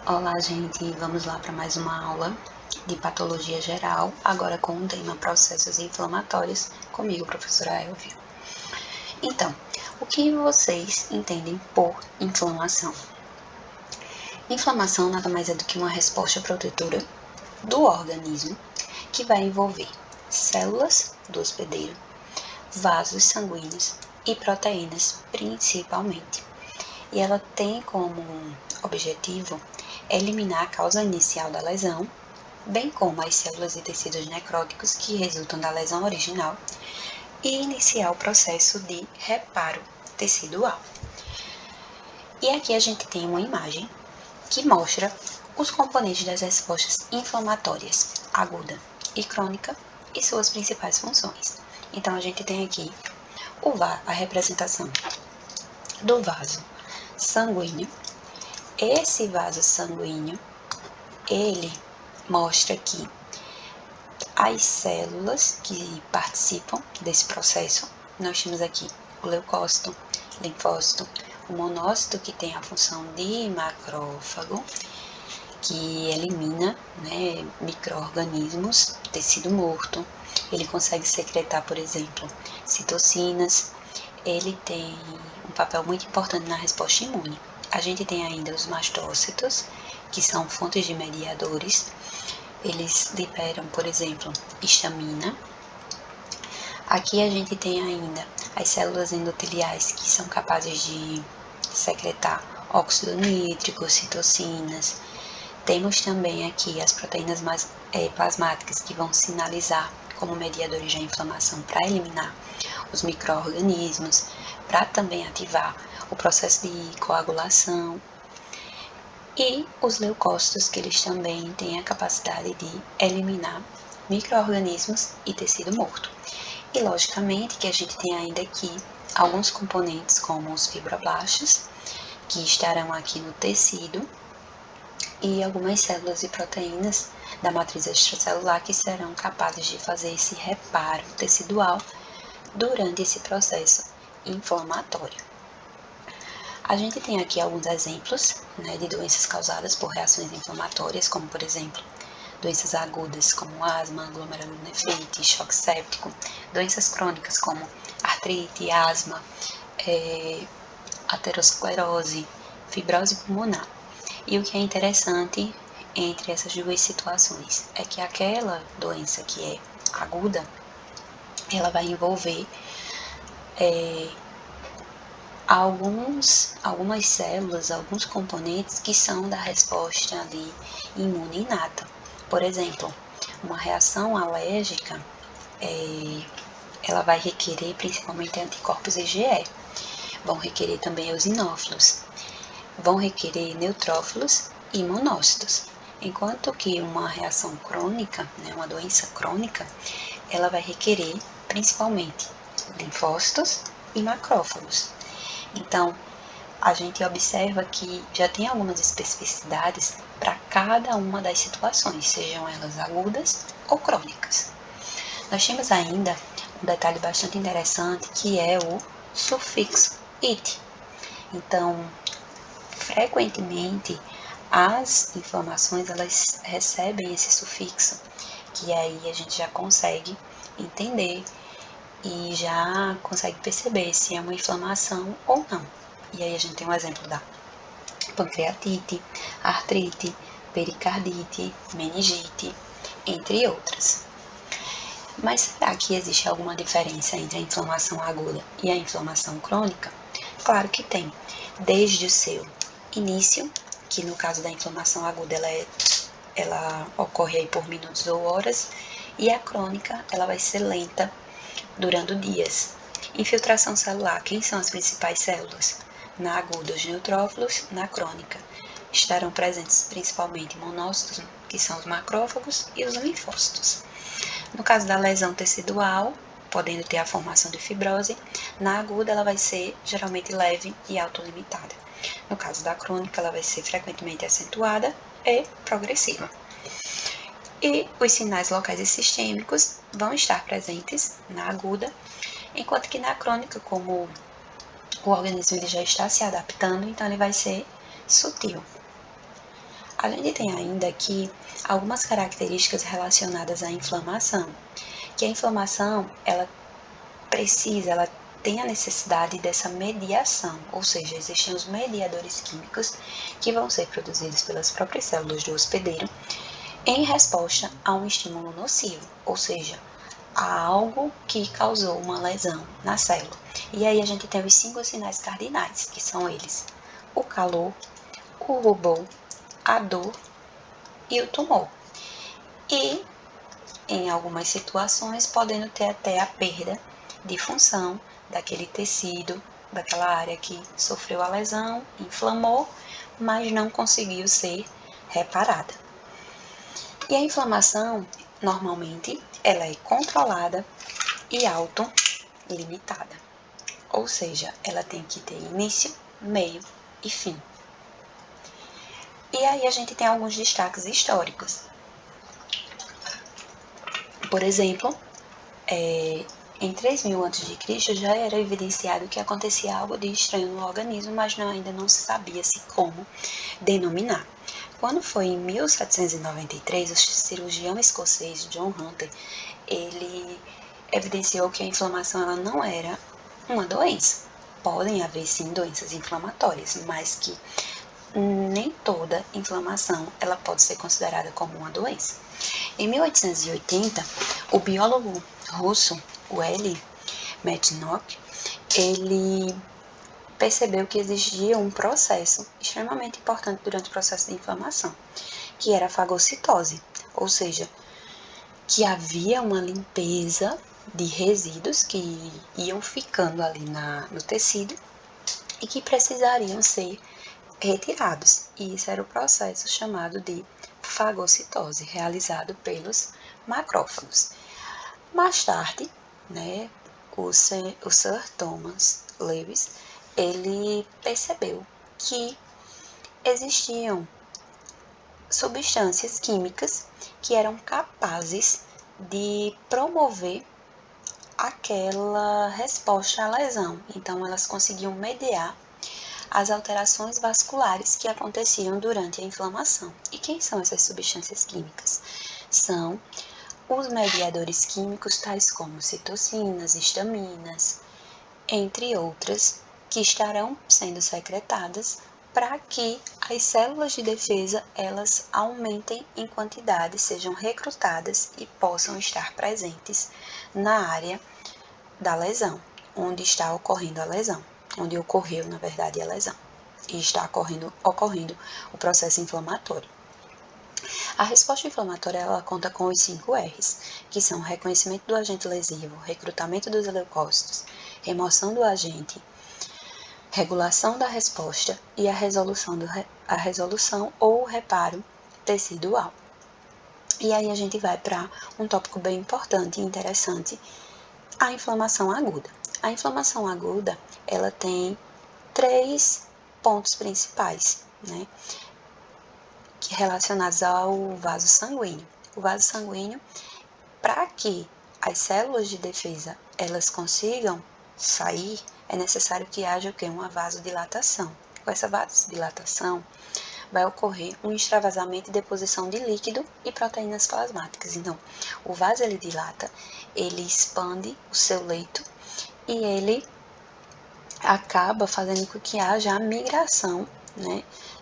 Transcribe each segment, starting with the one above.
Olá, gente, vamos lá para mais uma aula de patologia geral, agora com o tema processos inflamatórios, comigo, professora Elvia. Então, o que vocês entendem por inflamação? Inflamação nada mais é do que uma resposta protetora do organismo que vai envolver células do hospedeiro, vasos sanguíneos e proteínas, principalmente. E ela tem como objetivo eliminar a causa inicial da lesão, bem como as células e tecidos necróticos que resultam da lesão original, e iniciar o processo de reparo tecidual. E aqui a gente tem uma imagem que mostra os componentes das respostas inflamatórias aguda e crônica e suas principais funções. Então a gente tem aqui a representação do vaso sanguíneo. Esse vaso sanguíneo, ele mostra aqui as células que participam desse processo. Nós temos aqui o leucócito, linfócito, o monócito, que tem a função de macrófago, que elimina, micro-organismos, tecido morto. Ele consegue secretar, por exemplo, citocinas. Ele tem um papel muito importante na resposta imune. A gente tem ainda os mastócitos, que são fontes de mediadores. Eles liberam, por exemplo, histamina. Aqui a gente tem ainda as células endoteliais, que são capazes de secretar óxido nítrico, citocinas. Temos também aqui as proteínas plasmáticas, que vão sinalizar como mediadores da inflamação para eliminar os micro-organismos, para também ativar o processo de coagulação. E os leucócitos, que eles também têm a capacidade de eliminar micro-organismos e tecido morto. E logicamente que a gente tem ainda aqui alguns componentes como os fibroblastos, que estarão aqui no tecido, e algumas células e proteínas da matriz extracelular que serão capazes de fazer esse reparo tecidual durante esse processo inflamatório. A gente tem aqui alguns exemplos de doenças causadas por reações inflamatórias, como por exemplo, doenças agudas como asma, glomerulonefrite, choque séptico, doenças crônicas como artrite, asma, aterosclerose, fibrose pulmonar. E o que é interessante entre essas duas situações é que aquela doença que é aguda, ela vai envolver algumas células, alguns componentes que são da resposta ali imune inata. Por exemplo, uma reação alérgica, ela vai requerer principalmente anticorpos IgE, vão requerer também eosinófilos, vão requerer neutrófilos e monócitos. Enquanto que uma reação crônica, uma doença crônica, ela vai requerer principalmente linfócitos e macrófagos. Então, a gente observa que já tem algumas especificidades para cada uma das situações, sejam elas agudas ou crônicas. Nós temos ainda um detalhe bastante interessante, que é o sufixo "it". Então, frequentemente, as inflamações elas recebem esse sufixo, que aí a gente já consegue entender e já consegue perceber se é uma inflamação ou não. E aí a gente tem um exemplo da pancreatite, artrite, pericardite, meningite, entre outras. Mas será que existe alguma diferença entre a inflamação aguda e a inflamação crônica? Claro que tem. Desde o seu início, que no caso da inflamação aguda ela ocorre aí por minutos ou horas, e a crônica ela vai ser lenta, durando dias. Infiltração celular, quem são as principais células? Na aguda, os neutrófilos, na crônica estarão presentes principalmente monócitos, que são os macrófagos, e os linfócitos. No caso da lesão tecidual, podendo ter a formação de fibrose, na aguda ela vai ser geralmente leve e autolimitada. No caso da crônica, ela vai ser frequentemente acentuada e progressiva. E os sinais locais e sistêmicos vão estar presentes na aguda, enquanto que na crônica, como o organismo ele já está se adaptando, então ele vai ser sutil. A gente tem ainda aqui algumas características relacionadas à inflamação, que a inflamação, ela tem a necessidade dessa mediação, ou seja, existem os mediadores químicos que vão ser produzidos pelas próprias células do hospedeiro em resposta a um estímulo nocivo, ou seja, a algo que causou uma lesão na célula. E aí a gente tem os 5 sinais cardinais, que são eles: o calor, o rubor, a dor e o tumor. E, em algumas situações, podendo ter até a perda de função daquele tecido, daquela área que sofreu a lesão, inflamou, mas não conseguiu ser reparada. E a inflamação, normalmente, ela é controlada e autolimitada. Ou seja, ela tem que ter início, meio e fim. E aí a gente tem alguns destaques históricos. Por exemplo, em 3000 a.C. já era evidenciado que acontecia algo de estranho no organismo, mas ainda não se sabia-se como denominar. Quando foi em 1793, o cirurgião escocês John Hunter, ele evidenciou que a inflamação ela não era uma doença. Podem haver sim doenças inflamatórias, mas que nem toda inflamação ela pode ser considerada como uma doença. Em 1880, o biólogo russo L. Metchnikoff, ele percebeu que existia um processo extremamente importante durante o processo de inflamação, que era a fagocitose, ou seja, que havia uma limpeza de resíduos que iam ficando ali no tecido e que precisariam ser retirados. E isso era o processo chamado de fagocitose, realizado pelos macrófagos. Mais tarde, o Sir Thomas Lewis, ele percebeu que existiam substâncias químicas que eram capazes de promover aquela resposta à lesão. Então, elas conseguiam mediar as alterações vasculares que aconteciam durante a inflamação. E quem são essas substâncias químicas? São os mediadores químicos, tais como citocinas, histaminas, entre outras, que estarão sendo secretadas para que as células de defesa elas aumentem em quantidade, sejam recrutadas e possam estar presentes na área da lesão, onde está ocorrendo a lesão, onde ocorreu, na verdade, a lesão, e está ocorrendo o processo inflamatório. A resposta inflamatória ela conta com os 5 R's, que são reconhecimento do agente lesivo, recrutamento dos leucócitos, remoção do agente, regulação da resposta e a resolução ou reparo tecidual. E aí a gente vai para um tópico bem importante e interessante, a inflamação aguda. A inflamação aguda, ela tem 3 pontos principais, relacionados ao vaso sanguíneo. O vaso sanguíneo, para que as células de defesa elas consigam sair, é necessário que haja uma vasodilatação. Com essa vasodilatação, vai ocorrer um extravasamento e deposição de líquido e proteínas plasmáticas. Então, o vaso ele dilata, ele expande o seu leito e ele acaba fazendo com que haja a migração,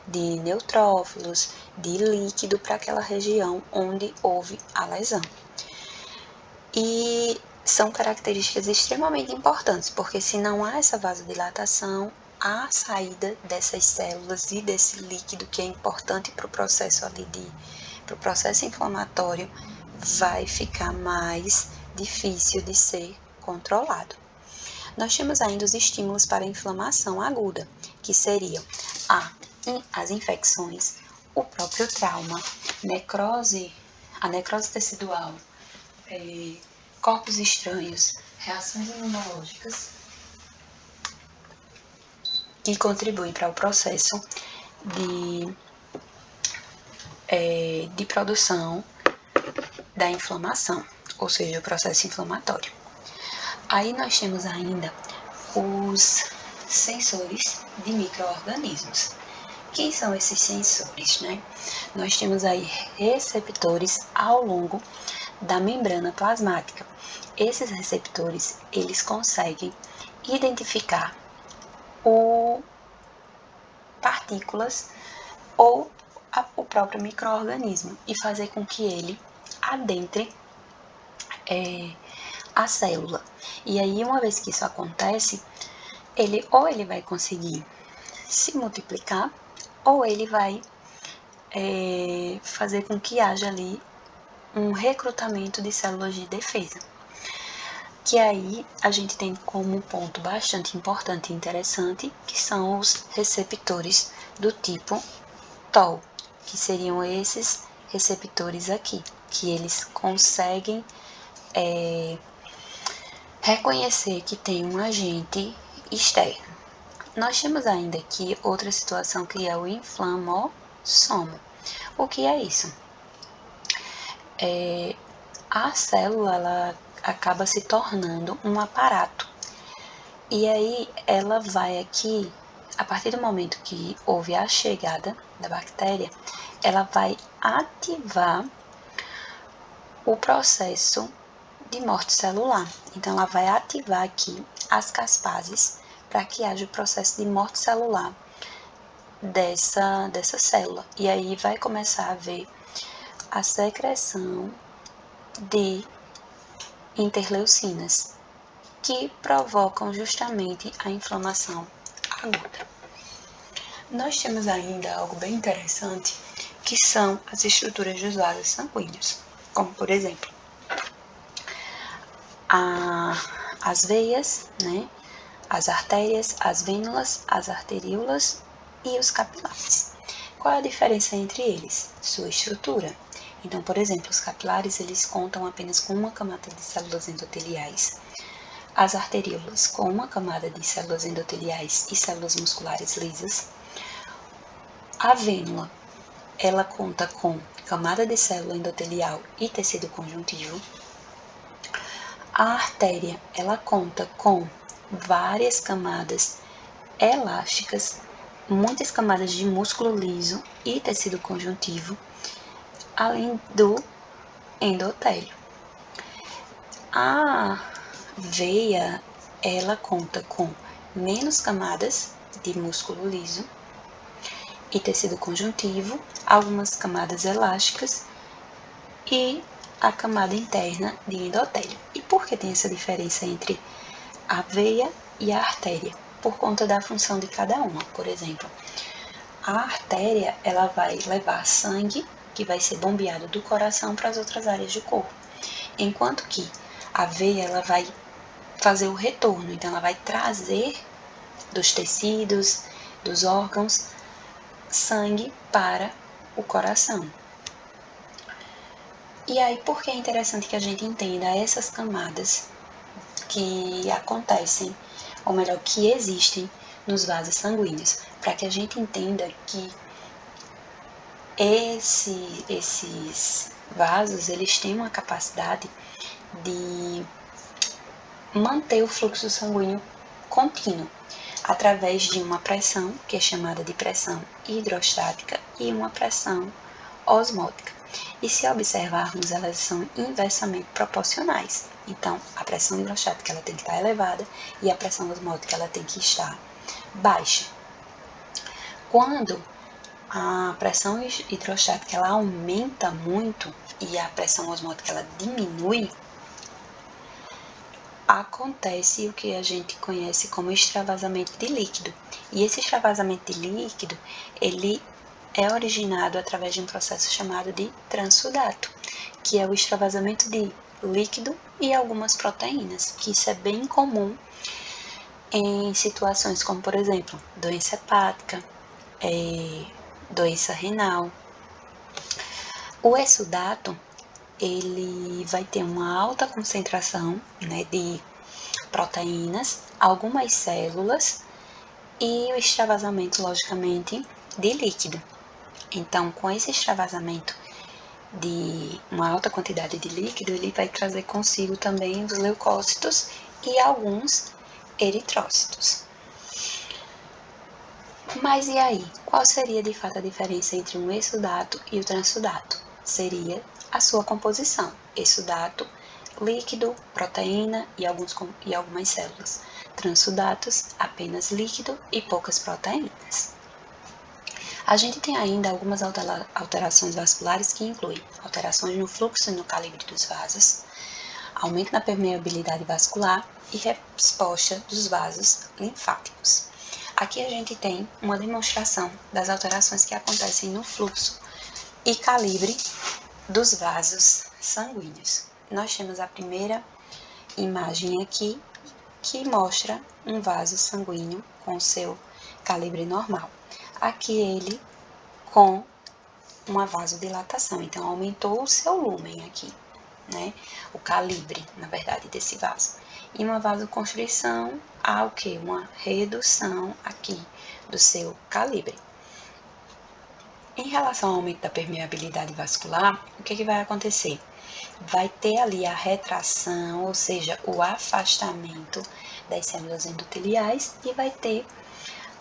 de neutrófilos, de líquido para aquela região onde houve a lesão. E são características extremamente importantes, porque se não há essa vasodilatação, a saída dessas células e desse líquido que é importante para o processo para o processo inflamatório, vai ficar mais difícil de ser controlado. Nós temos ainda os estímulos para a inflamação aguda, que seriam as infecções, o próprio trauma, a necrose tecidual, corpos estranhos, reações imunológicas, que contribuem para o processo de produção da inflamação, ou seja, o processo inflamatório. Aí nós temos ainda os sensores de micro-organismos, Quem são esses sensores, né? Nós temos aí receptores ao longo da membrana plasmática. Esses receptores, eles conseguem identificar partículas ou o próprio micro-organismo e fazer com que ele adentre a célula. E aí, uma vez que isso acontece, ele vai conseguir se multiplicar ou ele vai fazer com que haja ali um recrutamento de células de defesa. Que aí a gente tem como um ponto bastante importante e interessante, que são os receptores do tipo TOL, que seriam esses receptores aqui, que eles conseguem reconhecer que tem um agente externo. Nós temos ainda aqui outra situação que é o inflamossomo. O que é isso? A célula ela acaba se tornando um aparato. E aí ela vai aqui, a partir do momento que houve a chegada da bactéria, ela vai ativar o processo de morte celular. Então ela vai ativar aqui as caspases para que haja o processo de morte celular dessa célula. E aí vai começar a haver a secreção de interleucinas, que provocam justamente a inflamação aguda. Nós temos ainda algo bem interessante, que são as estruturas dos vasos sanguíneos, como por exemplo, as veias, né, as artérias, as vênulas, as arteríolas e os capilares. Qual é a diferença entre eles? Sua estrutura. Então, por exemplo, os capilares eles contam apenas com uma camada de células endoteliais, as arteríolas com uma camada de células endoteliais e células musculares lisas. A vênula, ela conta com camada de célula endotelial e tecido conjuntivo. A artéria, ela conta com várias camadas elásticas, muitas camadas de músculo liso e tecido conjuntivo, além do endotélio. A veia, ela conta com menos camadas de músculo liso e tecido conjuntivo, algumas camadas elásticas e a camada interna de endotélio. E por que tem essa diferença entre a veia e a artéria? Por conta da função de cada uma. Por exemplo, a artéria ela vai levar sangue que vai ser bombeado do coração para as outras áreas do corpo, enquanto que a veia ela vai fazer o retorno, então ela vai trazer dos tecidos, dos órgãos, sangue para o coração. E aí, por que é interessante que a gente entenda essas camadas que acontecem, ou melhor, que existem nos vasos sanguíneos, para que a gente entenda que esses vasos, eles têm uma capacidade de manter o fluxo sanguíneo contínuo, através de uma pressão, que é chamada de pressão hidrostática, e uma pressão osmótica. E se observarmos, elas são inversamente proporcionais. Então, a pressão hidrostática ela tem que estar elevada e a pressão osmótica ela tem que estar baixa. Quando a pressão hidrostática ela aumenta muito e a pressão osmótica ela diminui, acontece o que a gente conhece como extravasamento de líquido. E esse extravasamento de líquido, ele é originado através de um processo chamado de transsudato, que é o extravasamento de líquido e algumas proteínas, que isso é bem comum em situações como, por exemplo, doença hepática, doença renal. O exsudato, ele vai ter uma alta concentração, né, de proteínas, algumas células e o extravasamento, logicamente, de líquido. Então, com esse extravasamento de uma alta quantidade de líquido, ele vai trazer consigo também os leucócitos e alguns eritrócitos. Mas e aí? Qual seria de fato a diferença entre um exsudato e o transsudato? Seria a sua composição. Exsudato, líquido, proteína e algumas células. Transsudatos, apenas líquido e poucas proteínas. A gente tem ainda algumas alterações vasculares que incluem alterações no fluxo e no calibre dos vasos, aumento na permeabilidade vascular e resposta dos vasos linfáticos. Aqui a gente tem uma demonstração das alterações que acontecem no fluxo e calibre dos vasos sanguíneos. Nós temos a primeira imagem aqui, que mostra um vaso sanguíneo com seu calibre normal. Aqui ele com uma vasodilatação, então aumentou o seu lumen aqui, né? O calibre, na verdade, desse vaso. E uma vasoconstrição há o quê? Uma redução aqui do seu calibre. Em relação ao aumento da permeabilidade vascular, o que vai acontecer? Vai ter ali a retração, ou seja, o afastamento das células endoteliais e vai ter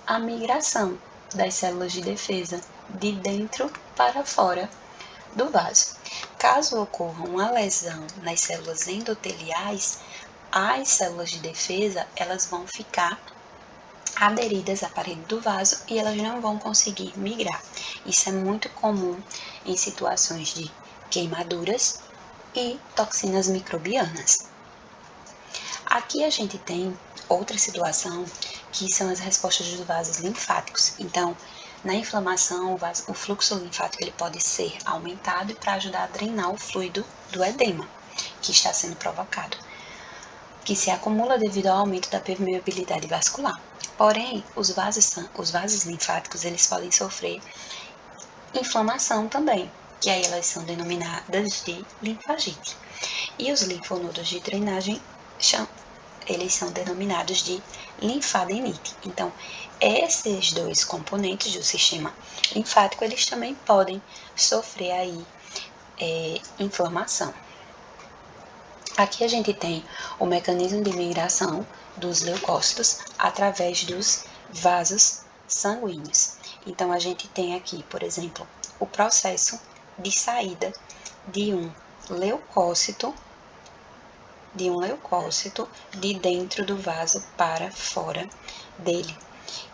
a migração das células de defesa de dentro para fora do vaso. Caso ocorra uma lesão nas células endoteliais, as células de defesa elas vão ficar aderidas à parede do vaso e elas não vão conseguir migrar. Isso é muito comum em situações de queimaduras e toxinas microbianas. Aqui a gente tem outra situação que são as respostas dos vasos linfáticos. Então, na inflamação, o fluxo linfático ele pode ser aumentado para ajudar a drenar o fluido do edema que está sendo provocado, que se acumula devido ao aumento da permeabilidade vascular. Porém, os vasos linfáticos eles podem sofrer inflamação também, que aí elas são denominadas de linfagite. E os linfonodos de drenagem eles são denominados de linfadenite. Então, esses dois componentes do sistema linfático, eles também podem sofrer aí inflamação. Aqui a gente tem o mecanismo de migração dos leucócitos através dos vasos sanguíneos. Então, a gente tem aqui, por exemplo, o processo de saída de um leucócito de dentro do vaso para fora dele.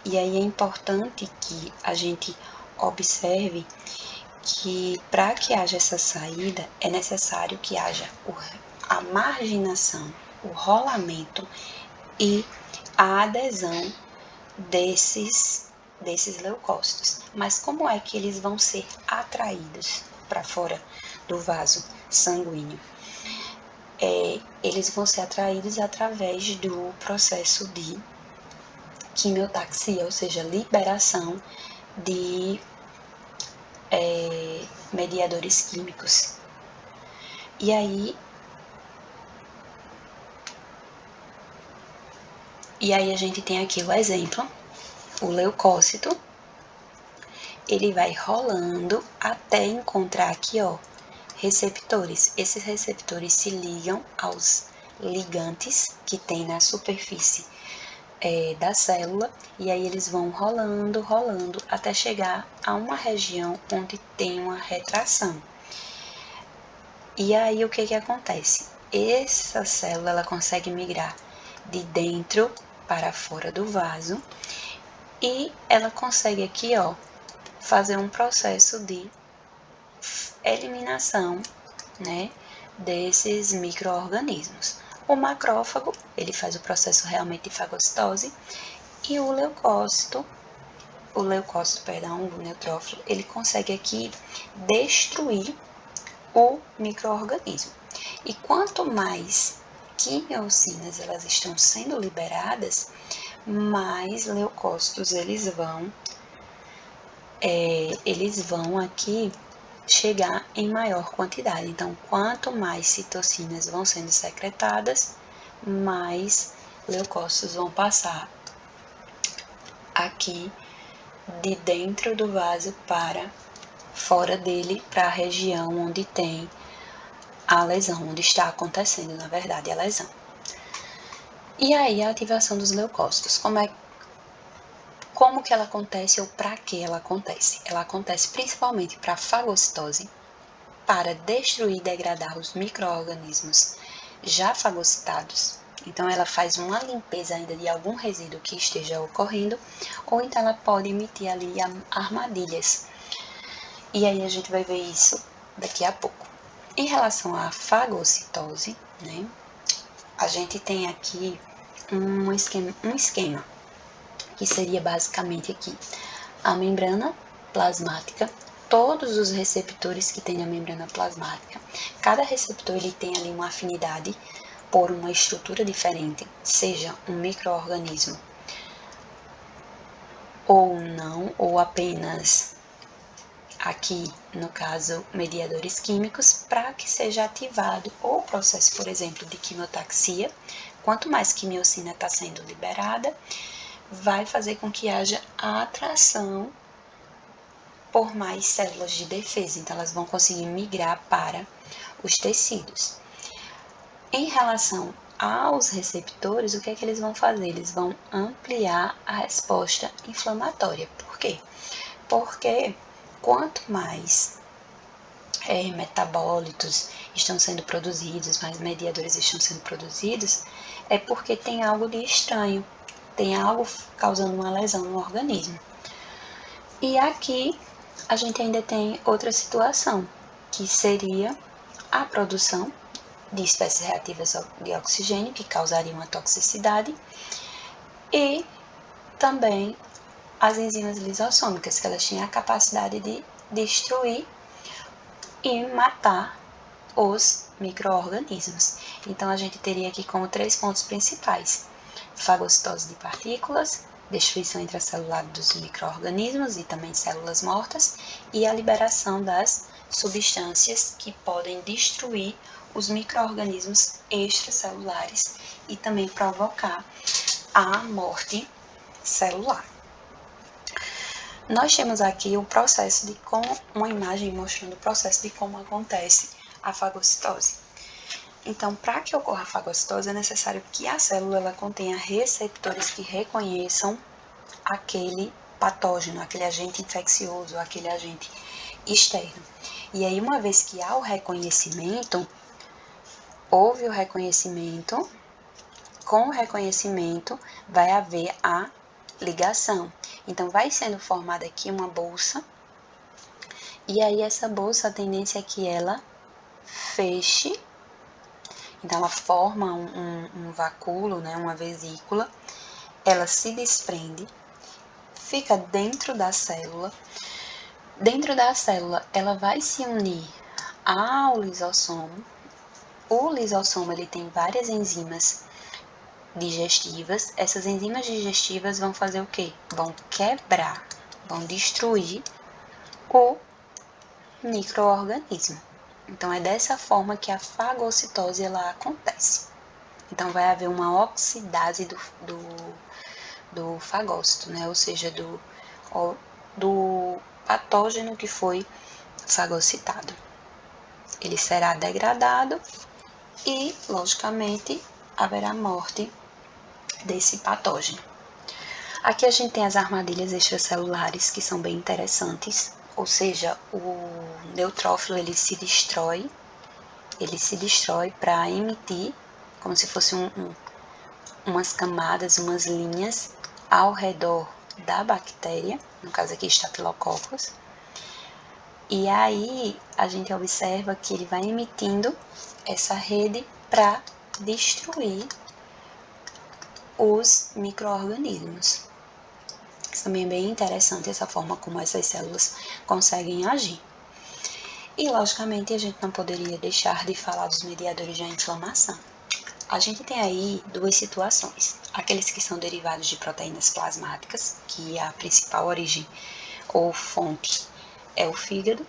E aí é importante que a gente observe que para que haja essa saída é necessário que haja a marginação, o rolamento e a adesão desses leucócitos. Mas como é que eles vão ser atraídos para fora do vaso sanguíneo? Eles vão ser atraídos através do processo de quimiotaxia, ou seja, liberação de mediadores químicos. E aí a gente tem aqui o exemplo, o leucócito, ele vai rolando até encontrar aqui, receptores. Esses receptores se ligam aos ligantes que tem na superfície da célula, e aí eles vão rolando até chegar a uma região onde tem uma retração. E aí o que acontece? Essa célula ela consegue migrar de dentro para fora do vaso e ela consegue aqui, fazer um processo de eliminação, né, desses micro-organismos. O macrófago, ele faz o processo realmente de fagocitose e o neutrófilo, ele consegue aqui destruir o micro-organismo. E quanto mais quimiocinas elas estão sendo liberadas, mais leucócitos eles vão aqui chegar em maior quantidade. Então, quanto mais citocinas vão sendo secretadas, mais leucócitos vão passar aqui de dentro do vaso para fora dele, para a região onde tem a lesão, onde está acontecendo, na verdade, a lesão. E aí, a ativação dos leucócitos. como que ela acontece ou para que ela acontece? Ela acontece principalmente para a fagocitose, para destruir e degradar os micro-organismos já fagocitados. Então, ela faz uma limpeza ainda de algum resíduo que esteja ocorrendo, ou então ela pode emitir ali armadilhas. E aí a gente vai ver isso daqui a pouco. Em relação à fagocitose, né, a gente tem aqui um esquema que seria basicamente aqui a membrana plasmática, todos os receptores que tem na membrana plasmática. Cada receptor ele tem ali uma afinidade por uma estrutura diferente, seja um micro-organismo ou não, ou apenas aqui, no caso, mediadores químicos, para que seja ativado o processo, por exemplo, de quimiotaxia. Quanto mais quimiocina está sendo liberada, vai fazer com que haja a atração por mais células de defesa, então elas vão conseguir migrar para os tecidos. Em relação aos receptores, o que é que eles vão fazer? Eles vão ampliar a resposta inflamatória. Por quê? Porque quanto mais metabólitos estão sendo produzidos, mais mediadores estão sendo produzidos, é porque tem algo de estranho, tem algo causando uma lesão no organismo. E aqui a gente ainda tem outra situação, que seria a produção de espécies reativas de oxigênio, que causariam uma toxicidade, e também as enzimas lisossômicas, que elas têm a capacidade de destruir e matar os micro-organismos. Então, a gente teria aqui como 3 pontos principais: fagocitose de partículas, destruição intracelular dos micro-organismos e também células mortas, e a liberação das substâncias que podem destruir os micro-organismos extracelulares e também provocar a morte celular. Nós temos aqui o processo de uma imagem mostrando o processo de como acontece a fagocitose. Então, para que ocorra a fagocitose, é necessário que a célula ela contenha receptores que reconheçam aquele patógeno, aquele agente infeccioso, aquele agente externo. E aí, uma vez que há o reconhecimento, houve o reconhecimento, com o reconhecimento vai haver a ligação. Então, vai sendo formada aqui uma bolsa, e aí essa bolsa, a tendência é que ela feche. Então, ela forma um vacúolo, né, uma vesícula, ela se desprende, fica dentro da célula. Dentro da célula, ela vai se unir ao lisossomo. O lisossomo ele tem várias enzimas digestivas. Essas enzimas digestivas vão fazer o quê? Vão quebrar, vão destruir o micro-organismo. Então, é dessa forma que a fagocitose ela acontece. Então, vai haver uma oxidase do fagócito, né? Ou seja, do patógeno que foi fagocitado. Ele será degradado e, logicamente, haverá morte desse patógeno. Aqui a gente tem as armadilhas extracelulares, que são bem interessantes, ou seja, o neutrófilo ele se destrói para emitir, como se fosse umas camadas, umas linhas ao redor da bactéria, no caso aqui Staphylococcus, e aí a gente observa que ele vai emitindo essa rede para destruir os micro-organismos. Isso também é bem interessante, essa forma como essas células conseguem agir. E, logicamente, a gente não poderia deixar de falar dos mediadores da inflamação. A gente tem aí duas situações. Aqueles que são derivados de proteínas plasmáticas, que a principal origem ou fonte é o fígado.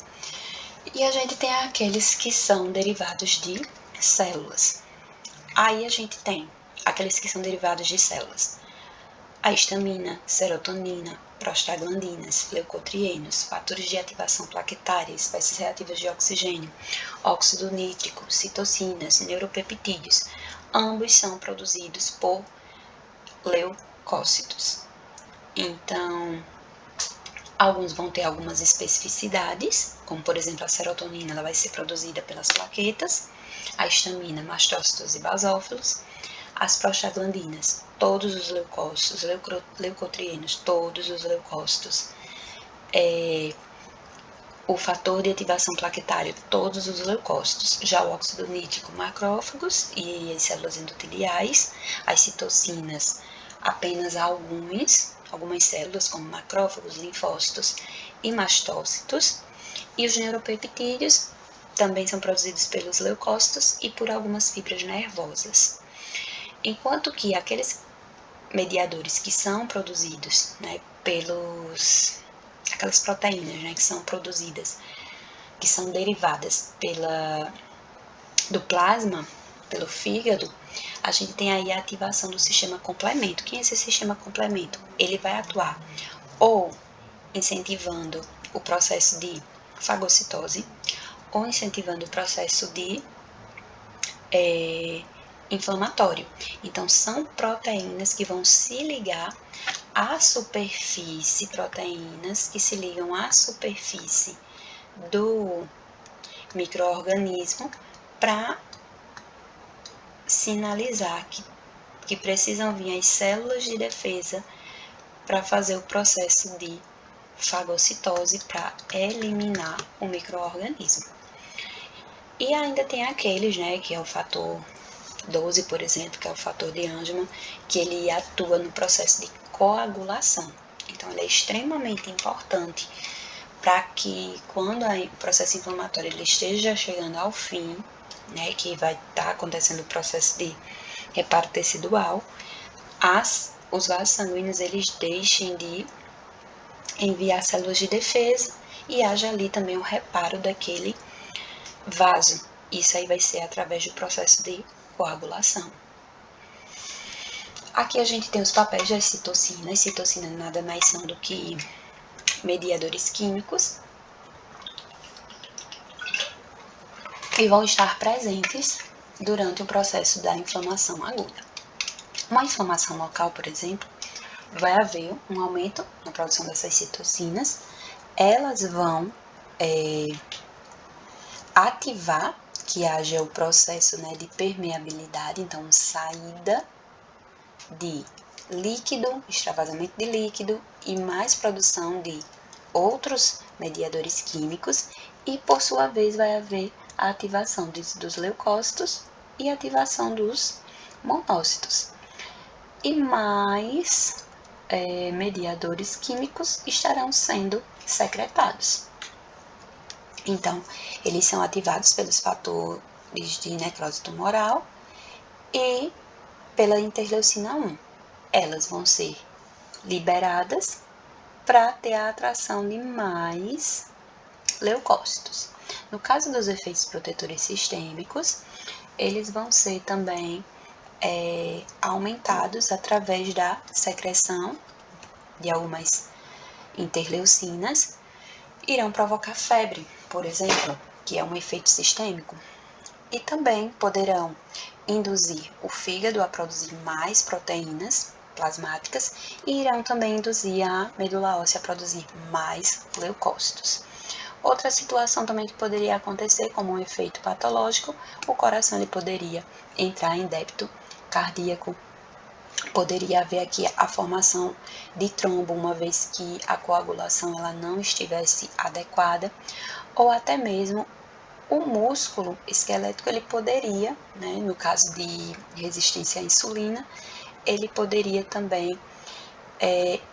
E a gente tem aqueles que são derivados de células. Aí a gente tem aqueles que são derivados de células: a histamina, serotonina, prostaglandinas, leucotrienos, fatores de ativação plaquetária, espécies reativas de oxigênio, óxido nítrico, citocinas, neuropeptídeos. Ambos são produzidos por leucócitos. Então, alguns vão ter algumas especificidades, como por exemplo a serotonina, ela vai ser produzida pelas plaquetas, a histamina, mastócitos e basófilos, as prostaglandinas, todos os leucócitos, leucotrienos, todos os leucócitos, o fator de ativação plaquetário, todos os leucócitos, já o óxido nítrico, macrófagos e as células endoteliais, as citocinas, apenas algumas células, como macrófagos, linfócitos e mastócitos, e os neuropeptídeos também são produzidos pelos leucócitos e por algumas fibras nervosas. Enquanto que aqueles mediadores que são produzidos, né, aquelas proteínas, né, que são produzidas, que são derivadas do plasma, pelo fígado, a gente tem aí a ativação do sistema complemento. Que é esse sistema complemento? Ele vai atuar ou incentivando o processo de fagocitose, ou incentivando o processo de inflamatório. Então, são proteínas que vão se ligar à superfície, proteínas que se ligam à superfície do micro-organismo para sinalizar que precisam vir as células de defesa para fazer o processo de fagocitose para eliminar o micro-organismo. E ainda tem aqueles, né, que é o fator 12, por exemplo, que é o fator de Angelman, que ele atua no processo de coagulação. Então, ele é extremamente importante para que quando o processo inflamatório ele esteja chegando ao fim, né, que vai estar acontecendo o processo de reparo tecidual, os vasos sanguíneos eles deixem de enviar células de defesa e haja ali também o reparo daquele vaso. Isso aí vai ser através do processo de coagulação. Aqui a gente tem os papéis das citocinas. Citocinas nada mais são do que mediadores químicos e vão estar presentes durante o processo da inflamação aguda. Uma inflamação local, por exemplo, vai haver um aumento na produção dessas citocinas. Elas vão ativar que haja o processo, né, de permeabilidade, então saída de líquido, extravasamento de líquido e mais produção de outros mediadores químicos, e por sua vez vai haver a ativação dos leucócitos e a ativação dos monócitos. E mais mediadores químicos estarão sendo secretados. Então, eles são ativados pelos fatores de necrose tumoral e pela interleucina 1. Elas vão ser liberadas para ter a atração de mais leucócitos. No caso dos efeitos protetores sistêmicos, eles vão ser também aumentados através da secreção de algumas interleucinas. Irão provocar febre, por exemplo, que é um efeito sistêmico, e também poderão induzir o fígado a produzir mais proteínas plasmáticas e irão também induzir a medula óssea a produzir mais leucócitos. Outra situação também que poderia acontecer como um efeito patológico, o coração ele poderia entrar em débito cardíaco, poderia haver aqui a formação de trombo, uma vez que a coagulação ela não estivesse adequada, ou até mesmo o músculo esquelético ele poderia, né, no caso de resistência à insulina, ele poderia também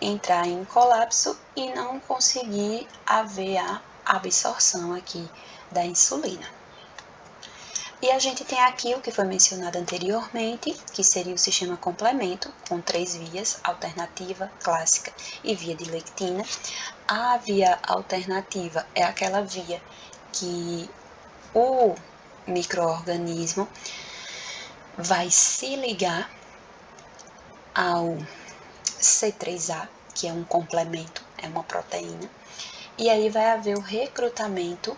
entrar em colapso e não conseguir haver a absorção aqui da insulina. E a gente tem aqui o que foi mencionado anteriormente, que seria o sistema complemento, com 3 vias, alternativa, clássica e via de lectina. A via alternativa é aquela via que o micro-organismo vai se ligar ao C3A, que é um complemento, é uma proteína, e aí vai haver o recrutamento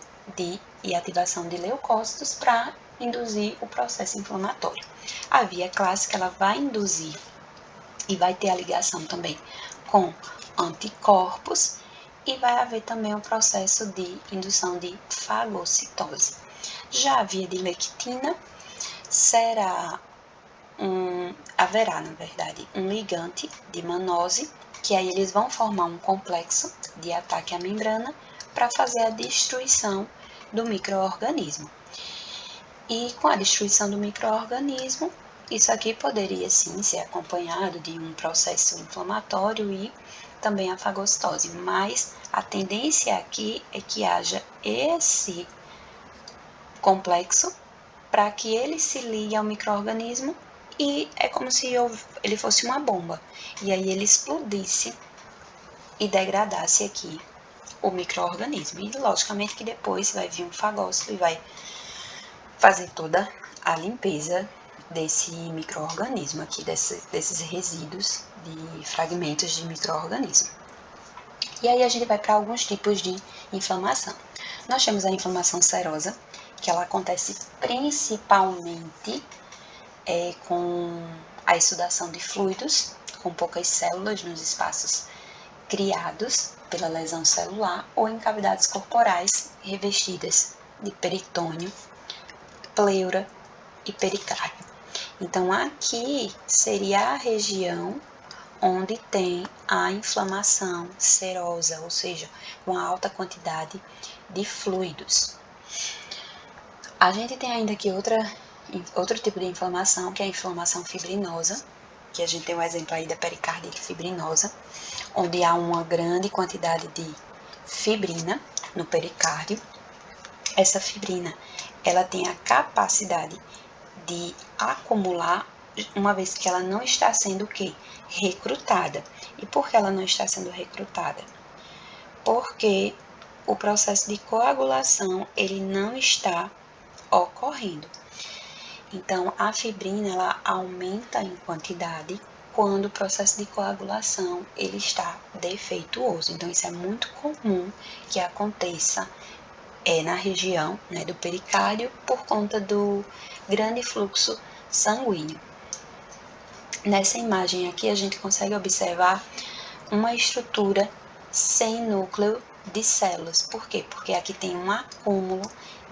e ativação de leucócitos para induzir o processo inflamatório. A via clássica ela vai induzir e vai ter a ligação também com anticorpos e vai haver também um processo de indução de fagocitose. Já a via de lectina haverá, na verdade, um ligante de mannose, que aí eles vão formar um complexo de ataque à membrana para fazer a destruição do micro-organismo. E com a destruição do micro-organismo, isso aqui poderia sim ser acompanhado de um processo inflamatório e também a fagocitose, mas a tendência aqui é que haja esse complexo para que ele se ligue ao micro-organismo e é como se ele fosse uma bomba, e aí ele explodisse e degradasse aqui o micro-organismo. E logicamente que depois vai vir um fagócito e vai fazer toda a limpeza desse micro-organismo aqui, desses resíduos de fragmentos de micro-organismo. E aí a gente vai para alguns tipos de inflamação. Nós temos a inflamação serosa, que ela acontece principalmente com a exsudação de fluidos, com poucas células nos espaços criados pela lesão celular ou em cavidades corporais revestidas de peritônio, pleura e pericárdio. Então, aqui seria a região onde tem a inflamação serosa, ou seja, com alta quantidade de fluidos. A gente tem ainda aqui outro tipo de inflamação, que é a inflamação fibrinosa, que a gente tem um exemplo aí da pericardite fibrinosa, onde há uma grande quantidade de fibrina no pericárdio. Essa fibrina, ela tem a capacidade de acumular, uma vez que ela não está sendo o quê? Recrutada. E por que ela não está sendo recrutada? Porque o processo de coagulação, ele não está ocorrendo. Então, a fibrina, ela aumenta em quantidade quando o processo de coagulação, ele está defeituoso. Então, isso é muito comum que aconteça na região, né, do pericárdio, por conta do grande fluxo sanguíneo. Nessa imagem aqui, a gente consegue observar uma estrutura sem núcleo de células. Por quê? Porque aqui tem um acúmulo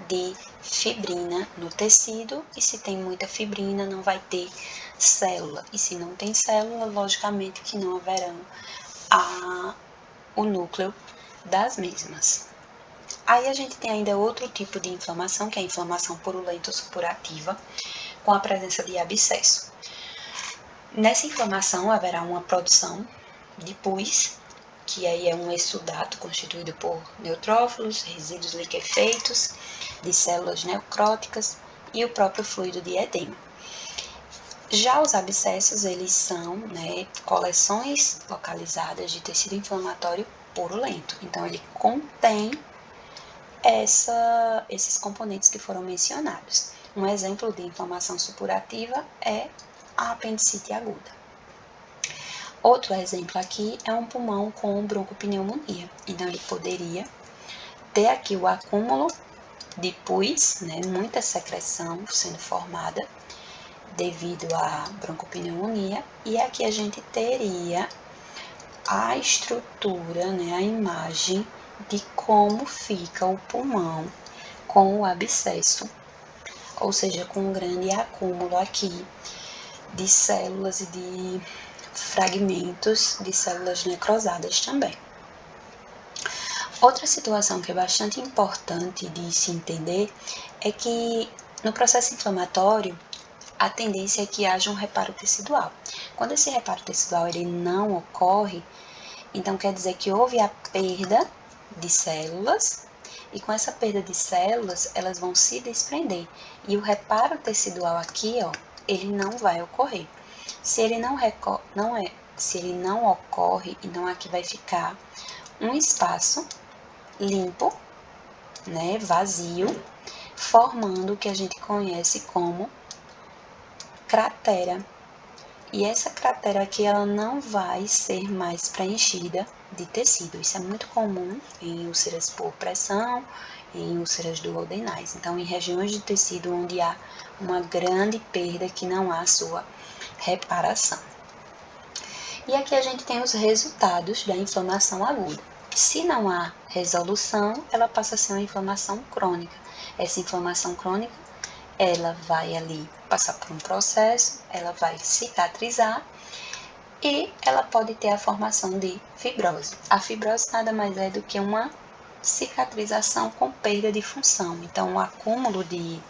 de fibrina no tecido, e se tem muita fibrina, não vai ter célula. E se não tem célula, logicamente que não haverão o núcleo das mesmas. Aí a gente tem ainda outro tipo de inflamação, que é a inflamação purulenta ou supurativa, com a presença de abscesso. Nessa inflamação haverá uma produção de pus, que aí é um exsudato constituído por neutrófilos, resíduos liquefeitos, de células necróticas e o próprio fluido de edema. Já os abscessos, eles são coleções localizadas de tecido inflamatório purulento. Então, ele contém esses componentes que foram mencionados. Um exemplo de inflamação supurativa é a apendicite aguda. Outro exemplo aqui é um pulmão com broncopneumonia. Então, ele poderia ter aqui o acúmulo de pus, muita secreção sendo formada devido à broncopneumonia, e aqui a gente teria a estrutura, a imagem de como fica o pulmão com o abscesso, ou seja, com um grande acúmulo aqui de células e de fragmentos de células necrosadas também. Outra situação que é bastante importante de se entender é que no processo inflamatório a tendência é que haja um reparo tecidual. Quando esse reparo tecidual ele não ocorre, então quer dizer que houve a perda de células, e com essa perda de células elas vão se desprender, e o reparo tecidual aqui, ele não vai ocorrer. Se ele não ocorre, então aqui vai ficar um espaço limpo, vazio, formando o que a gente conhece como cratera. E essa cratera aqui, ela não vai ser mais preenchida de tecido. Isso é muito comum em úlceras por pressão, em úlceras duodenais. Então, em regiões de tecido onde há uma grande perda que não há sua reparação. E aqui a gente tem os resultados da inflamação aguda. Se não há resolução, ela passa a ser uma inflamação crônica. Essa inflamação crônica, ela vai ali passar por um processo, ela vai cicatrizar e ela pode ter a formação de fibrose. A fibrose nada mais é do que uma cicatrização com perda de função. Então, o acúmulo de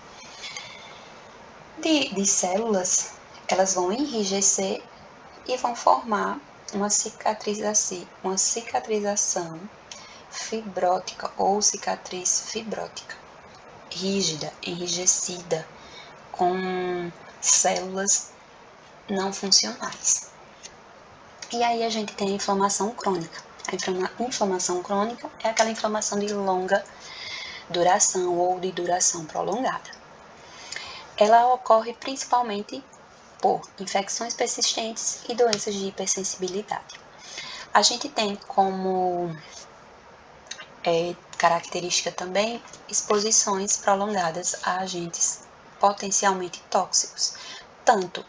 células, elas vão enrijecer e vão formar uma cicatrização fibrótica ou cicatriz fibrótica, rígida, enrijecida, com células não funcionais. E aí a gente tem a inflamação crônica. A inflamação crônica é aquela inflamação de longa duração ou de duração prolongada. Ela ocorre principalmente por infecções persistentes e doenças de hipersensibilidade. A gente tem como característica também exposições prolongadas a agentes potencialmente tóxicos, tanto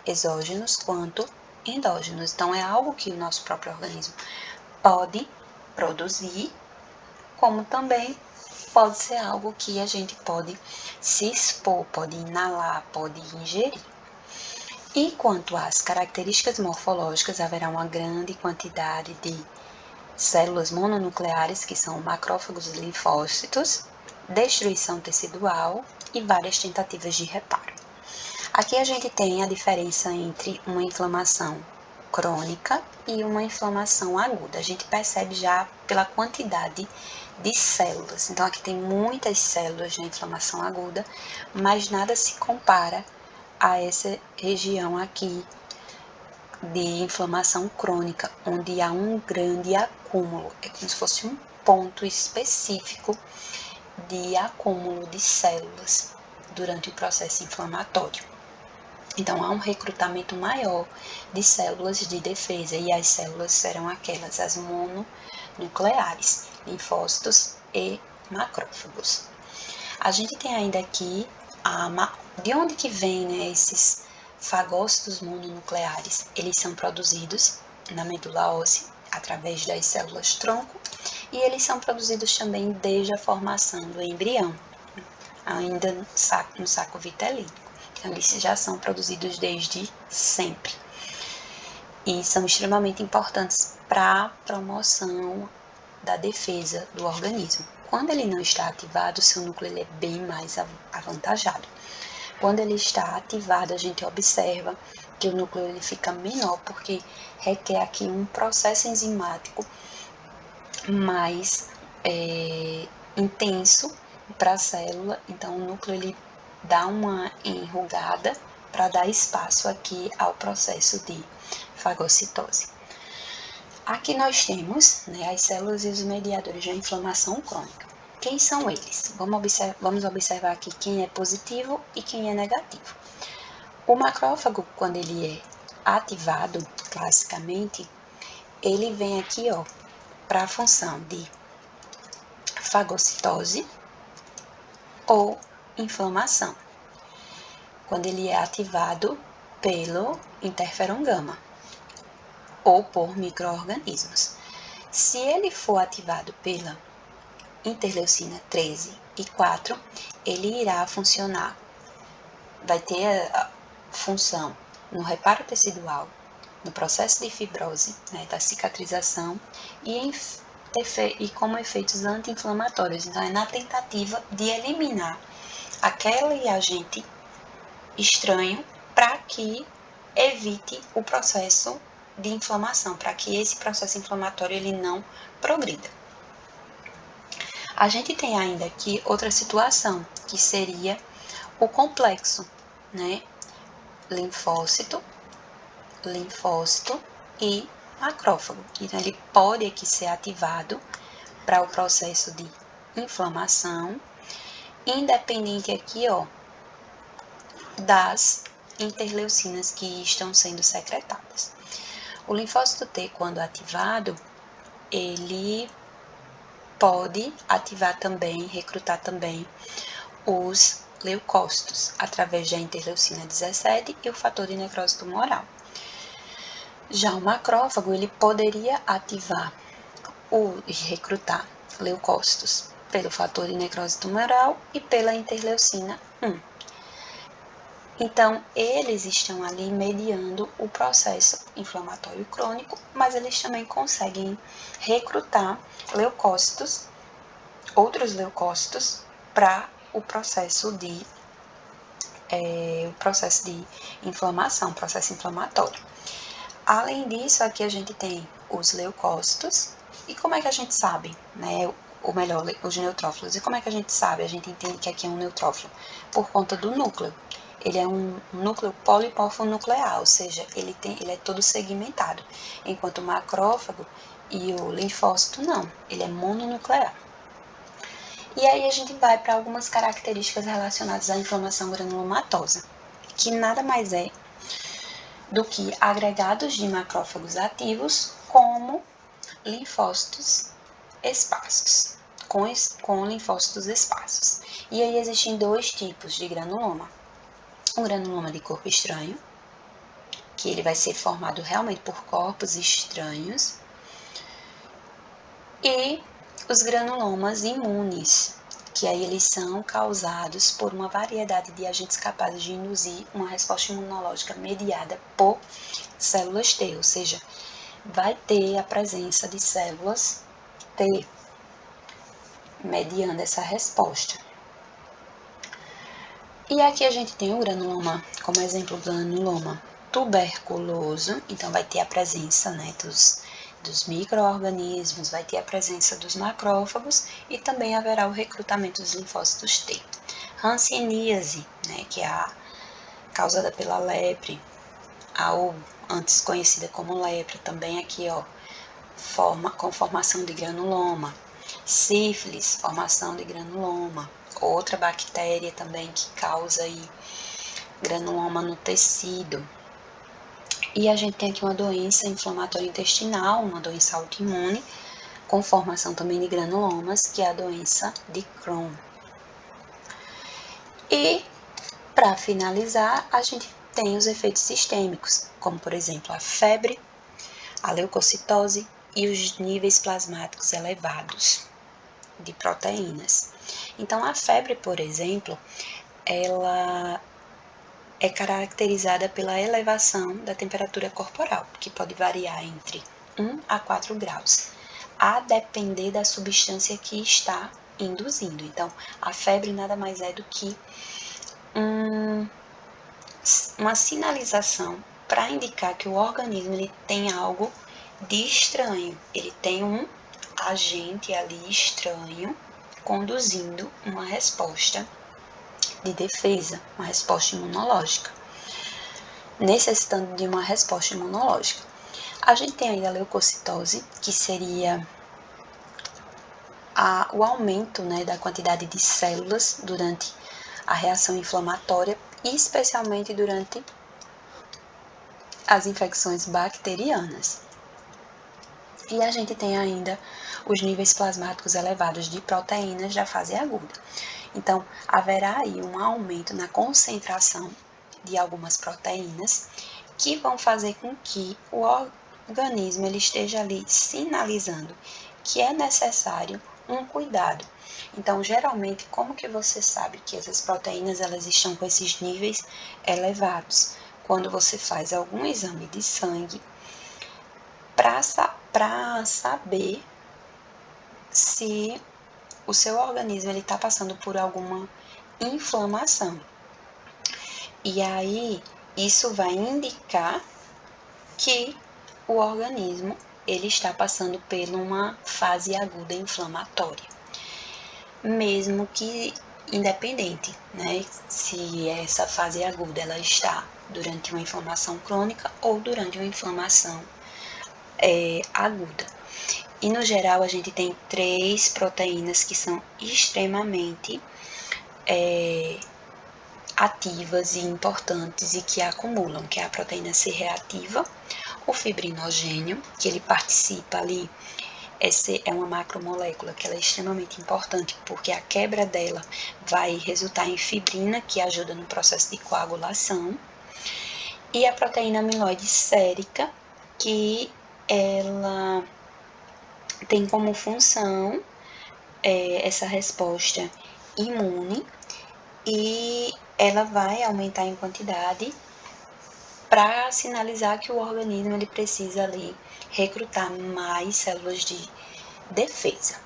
exógenos quanto endógenos. Então, é algo que o nosso próprio organismo pode produzir, como também pode ser algo que a gente pode se expor, pode inalar, pode ingerir. E quanto às características morfológicas, haverá uma grande quantidade de células mononucleares, que são macrófagos e linfócitos, destruição tecidual e várias tentativas de reparo. Aqui a gente tem a diferença entre uma inflamação crônica e uma inflamação aguda. A gente percebe já pela quantidade de células. Então, aqui tem muitas células na inflamação aguda, mas nada se compara a essa região aqui de inflamação crônica, onde há um grande acúmulo. É como se fosse um ponto específico de acúmulo de células durante o processo inflamatório. Então, há um recrutamento maior de células de defesa, e as células serão aquelas, as mononucleares, linfócitos e macrófagos. A gente tem ainda aqui, de onde que vem, né, esses fagócitos mononucleares? Eles são produzidos na medula óssea, através das células tronco, e eles são produzidos também desde a formação do embrião, ainda no saco vitelino. Então, eles já são produzidos desde sempre e são extremamente importantes para a promoção da defesa do organismo. Quando ele não está ativado, o seu núcleo ele é bem mais avantajado. Quando ele está ativado, a gente observa que o núcleo ele fica menor, porque requer aqui um processo enzimático mais intenso para a célula. Então, o núcleo ele dá uma enrugada para dar espaço aqui ao processo de fagocitose. Aqui nós temos, né, as células e os mediadores da inflamação crônica. Quem são eles? Vamos observar aqui quem é positivo e quem é negativo. O macrófago, quando ele é ativado, classicamente, ele vem aqui, para a função de fagocitose ou inflamação, quando ele é ativado pelo interferon gama ou por micro-organismos. Se ele for ativado pela interleucina 13 e 4, ele irá funcionar, vai ter a função no reparo tecidual, no processo de fibrose, né, da cicatrização e como efeitos anti-inflamatórios. Então, é na tentativa de eliminar aquele agente estranho para que evite o processo de inflamação, para que esse processo inflamatório ele não progrida. A gente tem ainda aqui outra situação, que seria o complexo, né? Linfócito e macrófago. Então, ele pode aqui ser ativado para o processo de inflamação, independente aqui, das interleucinas que estão sendo secretadas. O linfócito T, quando ativado, ele pode ativar também, recrutar também os leucócitos, através da interleucina 17 e o fator de necrose tumoral. Já o macrófago, ele poderia ativar ou recrutar leucócitos pelo fator de necrose tumoral e pela interleucina 1. Então, eles estão ali mediando o processo inflamatório crônico, mas eles também conseguem recrutar leucócitos, outros leucócitos, para o processo de inflamação, processo inflamatório. Além disso, aqui a gente tem os leucócitos. E como é que a gente sabe, né? Ou melhor, os neutrófilos. E como é que a gente sabe? A gente entende que aqui é um neutrófilo por conta do núcleo. Ele é um núcleo polipórfido-nuclear, ou seja, ele é todo segmentado, enquanto o macrófago e o linfócito não, ele é mononuclear. E aí a gente vai para algumas características relacionadas à inflamação granulomatosa, que nada mais é do que agregados de macrófagos ativos como linfócitos esparsos, com linfócitos esparsos. E aí existem dois tipos de granuloma. O granuloma de corpo estranho, que ele vai ser formado realmente por corpos estranhos, e os granulomas imunes, que aí eles são causados por uma variedade de agentes capazes de induzir uma resposta imunológica mediada por células T, ou seja, vai ter a presença de células T mediando essa resposta. E aqui a gente tem o granuloma, como exemplo, o granuloma tuberculoso, então vai ter a presença, né, dos micro-organismos, vai ter a presença dos macrófagos e também haverá o recrutamento dos linfócitos T. Hanseníase, né, que é a causada pela lepre, ou antes conhecida como lepra, também aqui, ó, com formação de granuloma. Sífilis, formação de granuloma. Outra bactéria também que causa aí granuloma no tecido. E a gente tem aqui uma doença inflamatória intestinal, uma doença autoimune, com formação também de granulomas, que é a doença de Crohn. E, para finalizar, a gente tem os efeitos sistêmicos, como por exemplo a febre, a leucocitose e os níveis plasmáticos elevados de proteínas. Então, a febre, por exemplo, ela é caracterizada pela elevação da temperatura corporal, que pode variar entre 1 a 4 graus, a depender da substância que está induzindo. Então, a febre nada mais é do que uma sinalização para indicar que o organismo ele tem algo de estranho, ele tem um agente ali estranho conduzindo uma resposta de defesa, uma resposta imunológica, necessitando de uma resposta imunológica. A gente tem aí a leucocitose, que seria o aumento, né, da quantidade de células durante a reação inflamatória, especialmente durante as infecções bacterianas. E a gente tem ainda os níveis plasmáticos elevados de proteínas da fase aguda. Então, haverá aí um aumento na concentração de algumas proteínas que vão fazer com que o organismo ele esteja ali sinalizando que é necessário um cuidado. Então, geralmente, como que você sabe que essas proteínas elas estão com esses níveis elevados? Quando você faz algum exame de sangue para saber se o seu organismo está passando por alguma inflamação. E aí, isso vai indicar que o organismo ele está passando por uma fase aguda inflamatória. Mesmo que independente, né, se essa fase aguda ela está durante uma inflamação crônica ou durante uma inflamação aguda. E no geral a gente tem 3 proteínas que são extremamente ativas e importantes e que acumulam, que é a proteína C reativa, o fibrinogênio, que ele participa ali, essa é uma macromolécula que ela é extremamente importante, porque a quebra dela vai resultar em fibrina, que ajuda no processo de coagulação, e a proteína amiloide sérica, que ela tem como função essa resposta imune, e ela vai aumentar em quantidade para sinalizar que o organismo ele precisa ali recrutar mais células de defesa.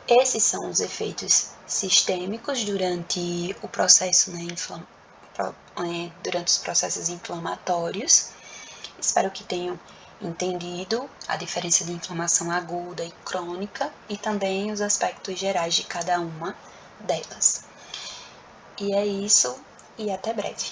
Esses são os efeitos sistêmicos durante o processo, durante os processos inflamatórios. Espero que tenham entendido a diferença de inflamação aguda e crônica e também os aspectos gerais de cada uma delas. E é isso, e até breve.